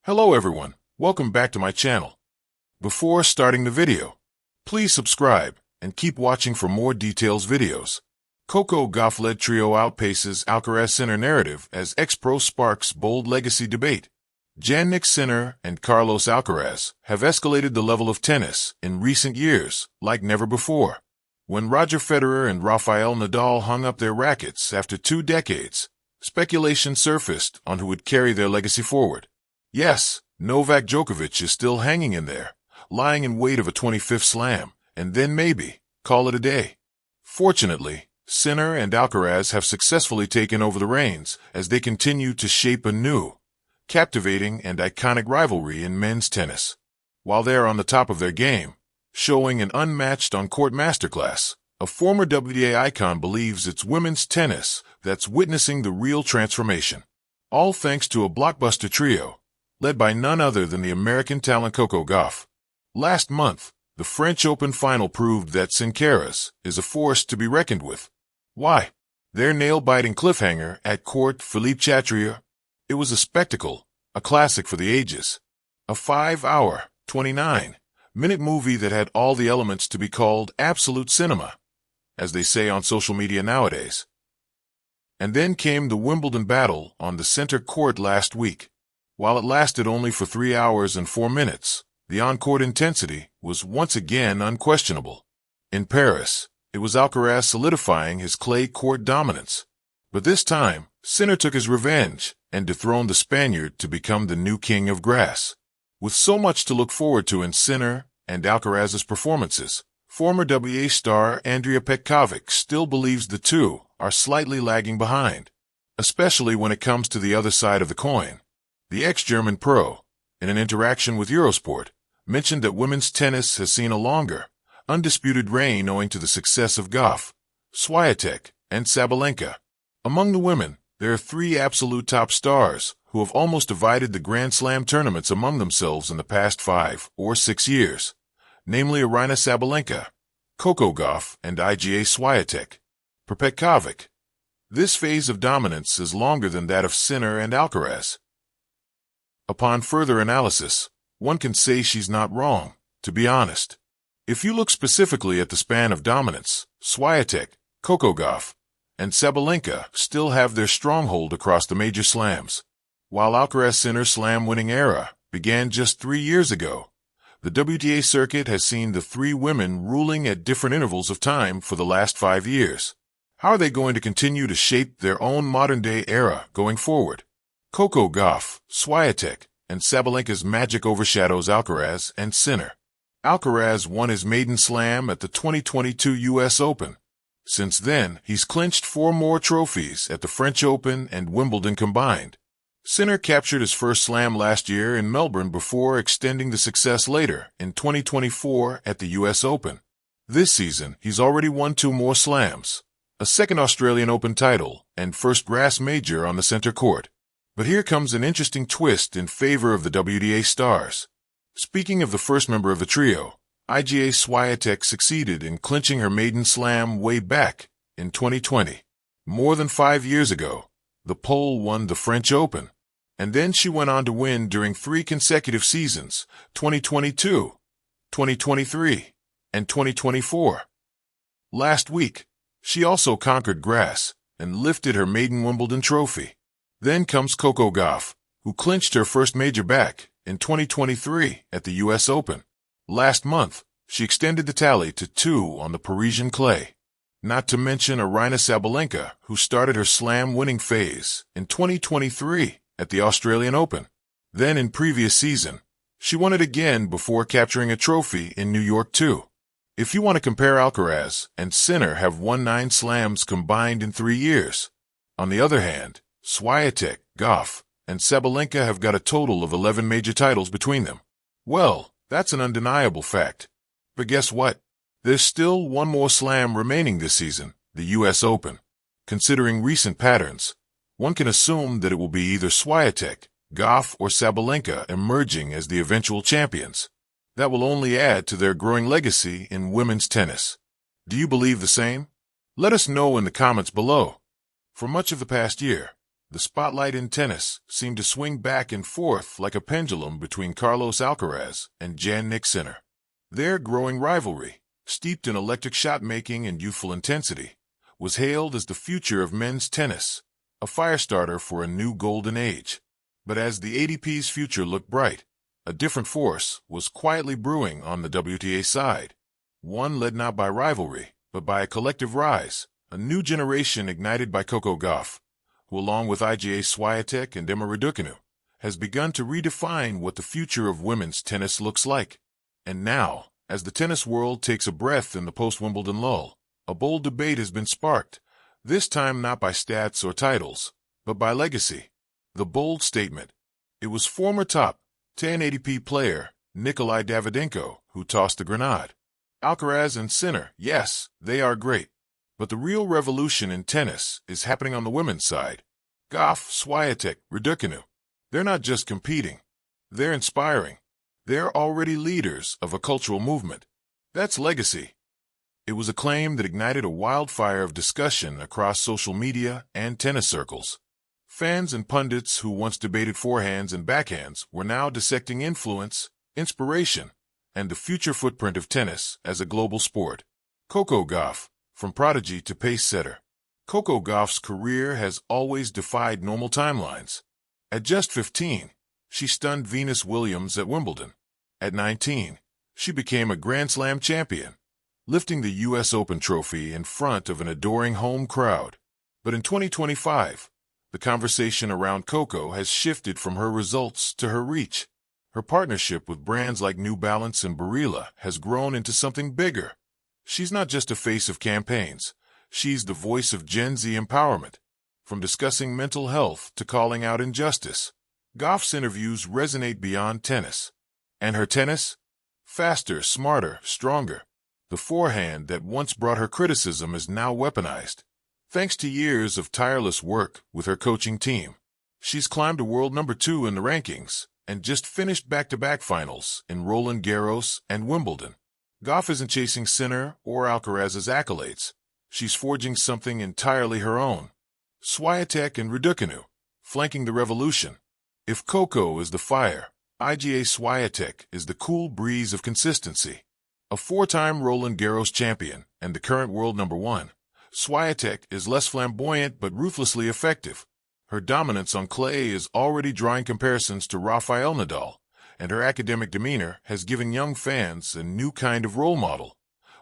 Hello everyone, welcome back to my channel. Before starting the video, please subscribe and keep watching for more details videos. Coco Gauff-led trio outpaces Alcaraz Sinner narrative as ex-pro sparks bold legacy debate. Jannik Sinner and Carlos Alcaraz have escalated the level of tennis in recent years like never before. When Roger Federer and Rafael Nadal hung up their rackets after 2 decades, speculation surfaced on who would carry their legacy forward. Yes, Novak Djokovic is still hanging in there, lying in wait of a 25th slam, and then maybe call it a day. Fortunately, Sinner and Alcaraz have successfully taken over the reins as they continue to shape a new, captivating and iconic rivalry in men's tennis. While they're on the top of their game, showing an unmatched on-court masterclass, a former WTA icon believes it's women's tennis that's witnessing the real transformation. All thanks to a blockbuster trio led by none other than the American talent Coco Gauff. Last month, the French Open final proved that Alcaraz is a force to be reckoned with. Why? Their nail-biting cliffhanger at court Philippe Chatrier. It was a spectacle, a classic for the ages. A 5-hour, 29-minute movie that had all the elements to be called absolute cinema, as they say on social media nowadays. And then came the Wimbledon battle on the center court last week. While it lasted only for 3 hours and 4 minutes, the on-court intensity was once again unquestionable. In Paris, it was Alcaraz solidifying his clay court dominance. But this time, Sinner took his revenge and dethroned the Spaniard to become the new king of grass. With so much to look forward to in Sinner and Alcaraz's performances, former WTA star Andrea Petkovic still believes the two are slightly lagging behind, especially when it comes to the other side of the coin. The ex-German pro, in an interaction with Eurosport, mentioned that women's tennis has seen a longer, undisputed reign owing to the success of Gauff, Swiatek, and Sabalenka. Among the women, there are 3 absolute top stars who have almost divided the Grand Slam tournaments among themselves in the past 5 or 6 years, namely Aryna Sabalenka, Coco Gauff, and Iga Swiatek. For Petkovic, this phase of dominance is longer than that of Sinner and Alcaraz. Upon further analysis, one can say she's not wrong, to be honest. If you look specifically at the span of dominance, Swiatek, Coco Gauff, and Sabalenka still have their stronghold across the major slams. While Alcaraz-Sinner slam-winning era began just 3 years ago, the WTA circuit has seen the 3 women ruling at different intervals of time for the last 5 years. How are they going to continue to shape their own modern-day era going forward? Coco Gauff, Swiatek, and Sabalenka's magic overshadows Alcaraz and Sinner. Alcaraz won his maiden slam at the 2022 U.S. Open. Since then, he's clinched 4 more trophies at the French Open and Wimbledon combined. Sinner captured his first slam last year in Melbourne before extending the success later in 2024 at the U.S. Open. This season, he's already won 2 more slams, a second Australian Open title, and first grass major on the center court. But here comes an interesting twist in favor of the WTA stars. Speaking of the first member of the trio, Iga Swiatek succeeded in clinching her maiden slam way back in 2020. More than 5 years ago, the Pole won the French Open, and then she went on to win during 3 consecutive seasons, 2022, 2023, and 2024. Last week, she also conquered grass and lifted her maiden Wimbledon trophy. Then comes Coco Gauff, who clinched her first major back in 2023 at the U.S. Open. Last month, she extended the tally to 2 on the Parisian clay. Not to mention Aryna Sabalenka, who started her slam-winning phase in 2023 at the Australian Open. Then in previous season, she won it again before capturing a trophy in New York too. If you want to compare, Alcaraz and Sinner have won 9 slams combined in 3 years. On the other hand, Swiatek, Gauff, and Sabalenka have got a total of 11 major titles between them. Well, that's an undeniable fact. But guess what? There's still 1 more slam remaining this season, the U.S. Open. Considering recent patterns, one can assume that it will be either Swiatek, Gauff, or Sabalenka emerging as the eventual champions. That will only add to their growing legacy in women's tennis. Do you believe the same? Let us know in the comments below. For much of the past year, The spotlight in tennis seemed to swing back and forth like a pendulum between Carlos Alcaraz and Jannik Sinner. Their growing rivalry, steeped in electric shot-making and youthful intensity, was hailed as the future of men's tennis, a firestarter for a new golden age. But as the ATP's future looked bright, a different force was quietly brewing on the WTA side. One led not by rivalry, but by a collective rise, a new generation ignited by Coco Gauff, who along with Iga Swiatek and Emma Raducanu, has begun to redefine what the future of women's tennis looks like. And now, as the tennis world takes a breath in the post-Wimbledon lull, a bold debate has been sparked, this time not by stats or titles, but by legacy. The bold statement: it was former top 10 ATP player Nikolai Davydenko who tossed the grenade. Alcaraz and Sinner, yes, they are great. But the real revolution in tennis is happening on the women's side. Gauff, Swiatek, Raducanu. They're not just competing. They're inspiring. They're already leaders of a cultural movement. That's legacy. It was a claim that ignited a wildfire of discussion across social media and tennis circles. Fans and pundits who once debated forehands and backhands were now dissecting influence, inspiration, and the future footprint of tennis as a global sport. Coco Gauff, from prodigy to pace setter. Coco Gauff's career has always defied normal timelines. At just 15, she stunned Venus Williams at Wimbledon. At 19, she became a Grand Slam champion, lifting the U.S. Open trophy in front of an adoring home crowd. But in 2025, the conversation around Coco has shifted from her results to her reach. Her partnership with brands like New Balance and Barilla has grown into something bigger. She's not just a face of campaigns. She's the voice of Gen Z empowerment. From discussing mental health to calling out injustice, Gauff's interviews resonate beyond tennis. And her tennis? Faster, smarter, stronger. The forehand that once brought her criticism is now weaponized. Thanks to years of tireless work with her coaching team, she's climbed to world number 2 in the rankings and just finished back-to-back finals in Roland Garros and Wimbledon. Gauff isn't chasing Sinner or Alcaraz's accolades. She's forging something entirely her own. Swiatek and Raducanu, flanking the revolution. If Coco is the fire, Iga Swiatek is the cool breeze of consistency. A 4-time Roland Garros champion and the current world number 1, Swiatek is less flamboyant but ruthlessly effective. Her dominance on clay is already drawing comparisons to Rafael Nadal, and her academic demeanor has given young fans a new kind of role model,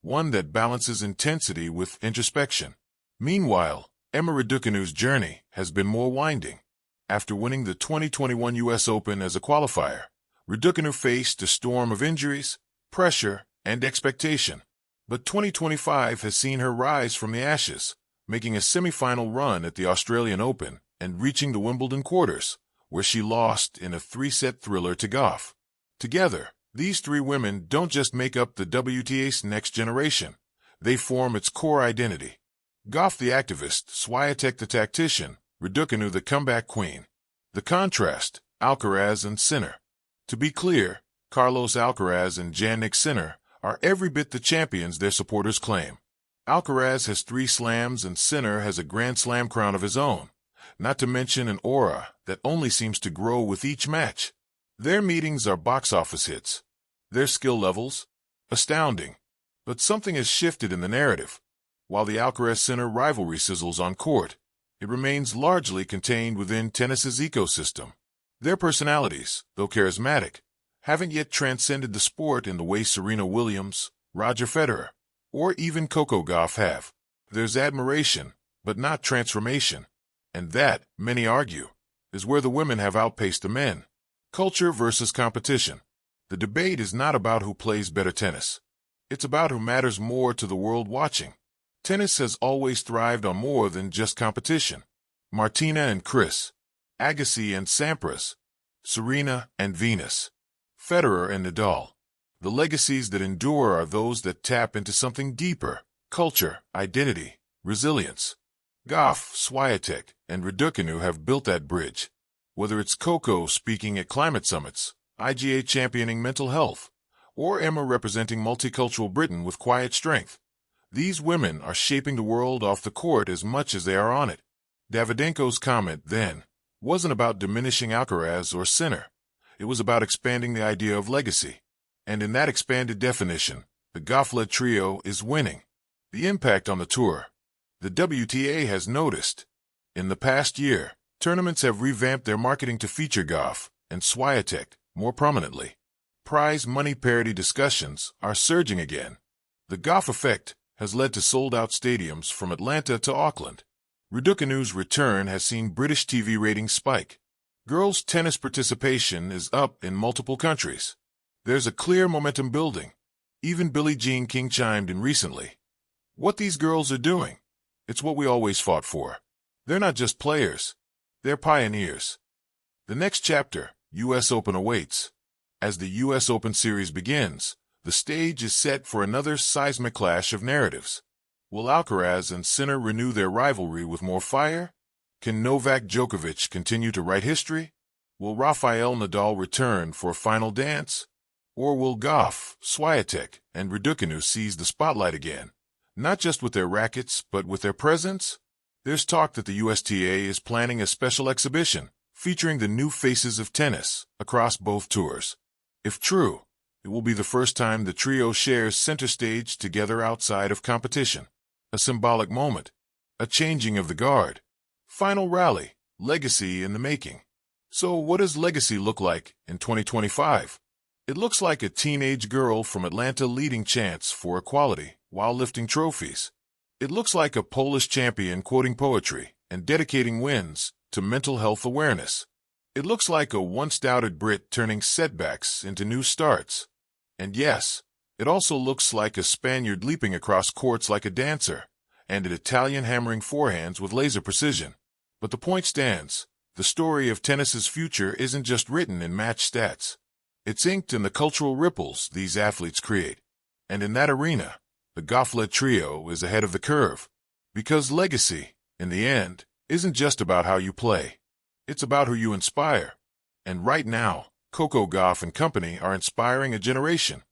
one that balances intensity with introspection. Meanwhile, Emma Raducanu's journey has been more winding. After winning the 2021 U.S. Open as a qualifier, Raducanu faced a storm of injuries, pressure, and expectation. But 2025 has seen her rise from the ashes, making a semi-final run at the Australian Open and reaching the Wimbledon quarters, where she lost in a 3-set thriller to Gauff. Together, these 3 women don't just make up the WTA's next generation. They form its core identity. Gauff the activist, Swiatek the tactician, Raducanu the comeback queen. The contrast, Alcaraz and Sinner. To be clear, Carlos Alcaraz and Jannik Sinner are every bit the champions their supporters claim. Alcaraz has 3 slams and Sinner has a Grand Slam crown of his own, not to mention an aura that only seems to grow with each match. Their meetings are box office hits. Their skill levels? Astounding. But something has shifted in the narrative. While the Alcaraz-Sinner rivalry sizzles on court, it remains largely contained within tennis's ecosystem. Their personalities, though charismatic, haven't yet transcended the sport in the way Serena Williams, Roger Federer, or even Coco Gauff have. There's admiration, but not transformation. And that, many argue, is where the women have outpaced the men. Culture versus competition. The debate is not about who plays better tennis. It's about who matters more to the world watching. Tennis has always thrived on more than just competition. Martina and Chris, Agassi and Sampras, Serena and Venus, Federer and Nadal. The legacies that endure are those that tap into something deeper: culture, identity, resilience. Gauff, Swiatek, and Raducanu have built that bridge. Whether it's Coco speaking at climate summits, Iga championing mental health, or Emma representing multicultural Britain with quiet strength, these women are shaping the world off the court as much as they are on it. Davydenko's comment then wasn't about diminishing Alcaraz or Sinner. It was about expanding the idea of legacy. And in that expanded definition, the Gauff-led trio is winning. The impact on the tour. The WTA has noticed. In the past year, tournaments have revamped their marketing to feature Gauff and Swiatek more prominently. Prize money parity discussions are surging again. The Gauff effect has led to sold-out stadiums from Atlanta to Auckland. Raducanu's return has seen British TV ratings spike. Girls' tennis participation is up in multiple countries. There's a clear momentum building. Even Billie Jean King chimed in recently. What these girls are doing, it's what we always fought for. They're not just players, they're pioneers. The next chapter, U.S. Open, awaits. As the U.S. Open series begins, the stage is set for another seismic clash of narratives. Will Alcaraz and Sinner renew their rivalry with more fire? Can Novak Djokovic continue to write history? Will Rafael Nadal return for a final dance? Or will Gauff, Swiatek, and Raducanu seize the spotlight again? Not just with their rackets, but with their presence? There's talk that the USTA is planning a special exhibition featuring the new faces of tennis across both tours. If true, it will be the first time the trio shares center stage together outside of competition. A symbolic moment, a changing of the guard. Final rally, legacy in the making. So what does legacy look like in 2025? It looks like a teenage girl from Atlanta leading chants for equality while lifting trophies. It looks like a Polish champion quoting poetry and dedicating wins to mental health awareness. It looks like a once-doubted Brit turning setbacks into new starts. And yes, it also looks like a Spaniard leaping across courts like a dancer, and an Italian hammering forehands with laser precision. But the point stands. The story of tennis's future isn't just written in match stats. It's inked in the cultural ripples these athletes create. And in that arena, the Gauff-led trio is ahead of the curve. Because legacy, in the end, isn't just about how you play. It's about who you inspire. And right now, Coco Gauff and company are inspiring a generation.